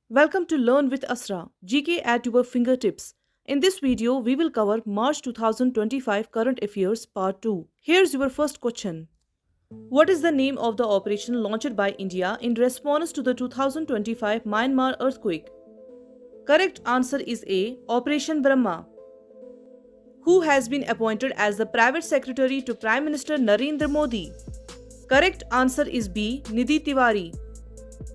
Welcome to Learn with Asra, GK at your fingertips. In this video, we will cover March 2025 Current Affairs Part 2. Here's your first question. What is the name of the operation launched by India in response to the 2025 Myanmar earthquake? Correct answer is A. Operation Brahma. Who has been appointed as the private secretary to Prime Minister Narendra Modi? Correct answer is B. Nidhi Tiwari.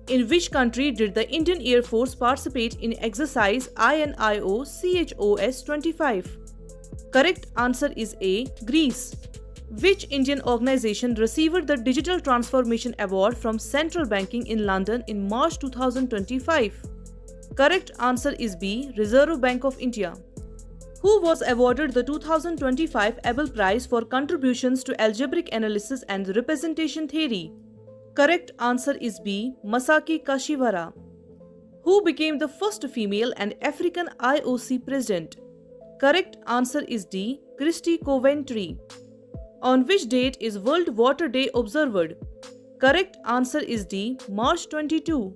In which country did the Indian Air Force participate in exercise INIO CHOS 25? Correct answer is A. Greece. Which Indian organization received the Digital Transformation Award from Central Banking in London in March 2025? Correct answer is B. Reserve Bank of India. Who was awarded the 2025 Abel Prize for contributions to algebraic analysis and representation theory? Correct answer is B. Masaki Kashiwara. Who became the first female and African IOC president? Correct answer is D. Christy Coventry. On which date is World Water Day observed? Correct answer is D. March 22.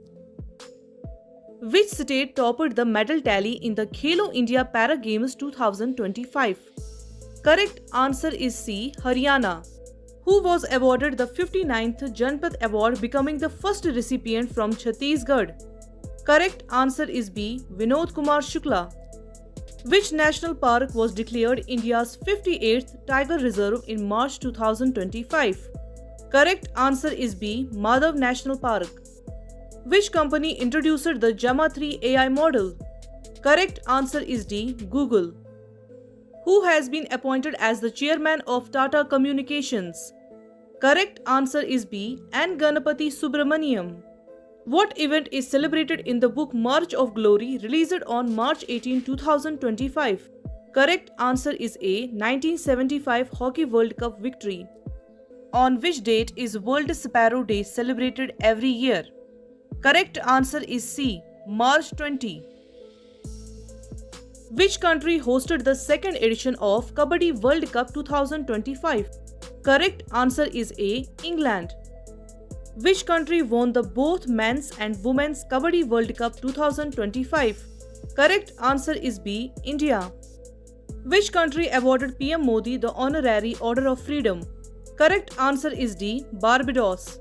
Which state topped the medal tally in the Khelo India Para Games 2025? Correct answer is C. Haryana. Who was awarded the 59th Janpath Award, becoming the first recipient from Chhattisgarh? Correct answer is B. Vinod Kumar Shukla. Which national park was declared India's 58th Tiger Reserve in March 2025? Correct answer is B. Madhav National Park. Which company introduced the Gemma 3 AI model? Correct answer is D. Google. Who has been appointed as the chairman of Tata Communications? Correct answer is B. N. Ganapathy Subramaniam. What event is celebrated in the book March of Glory, released on March 18, 2025? Correct answer is A. 1975 Hockey World Cup victory. On which date is World Sparrow Day celebrated every year? Correct answer is C. March 20. Which country hosted the second edition of Kabaddi World Cup 2025? Correct answer is A. England. Which country won the both men's and women's Kabaddi World Cup 2025? Correct answer is B. India. Which country awarded PM Modi the Honorary Order of Freedom? Correct answer is D. Barbados.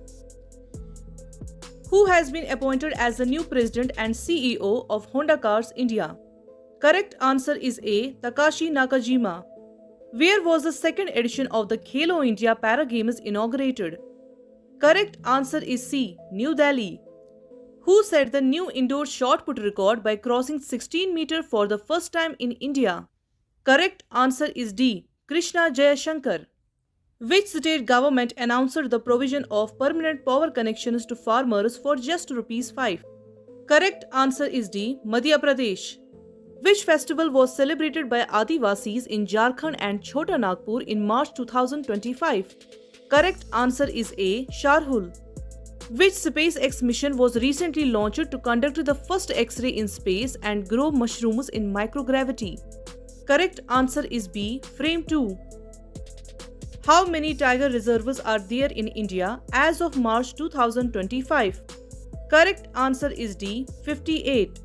Who has been appointed as the new president and CEO of Honda Cars India? Correct answer is A. Takashi Nakajima. Where was the second edition of the Khelo India Para Games inaugurated? Correct answer is C. New Delhi. Who set the new indoor shot put record by crossing 16 meters for the first time in India? Correct answer is D. Krishna Jayashankar. Which state government announced the provision of permanent power connections to farmers for just ₹5? Correct answer is D. Madhya Pradesh. Which festival was celebrated by Adivasis in Jharkhand and Chota Nagpur in March 2025? Correct answer is A. Sharhul. Which SpaceX mission was recently launched to conduct the first X-ray in space and grow mushrooms in microgravity? Correct answer is B. Frame 2. How many tiger reserves are there in India as of March 2025? Correct answer is D. 58.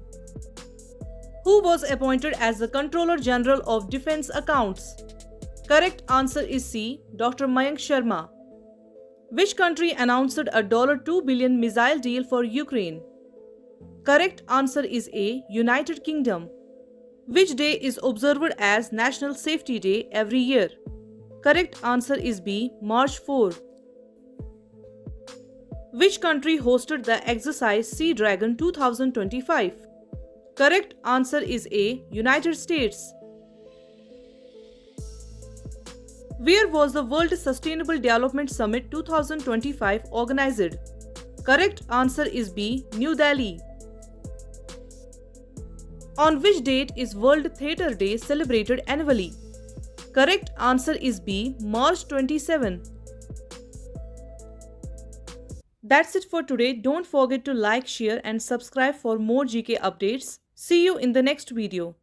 Who was appointed as the Controller General of Defense Accounts? Correct answer is C. Dr. Mayank Sharma. Which country announced a $2 billion missile deal for Ukraine? Correct answer is A. United Kingdom. Which day is observed as National Safety Day every year? Correct answer is B. March 4. Which country hosted the exercise Sea Dragon 2025? Correct answer is A. United States. Where was the World Sustainable Development Summit 2025 organized? Correct answer is B. New Delhi. On which date is World Theatre Day celebrated annually? Correct answer is B. March 27. That's it for today. Don't forget to like, share and subscribe for more GK updates. See you in the next video.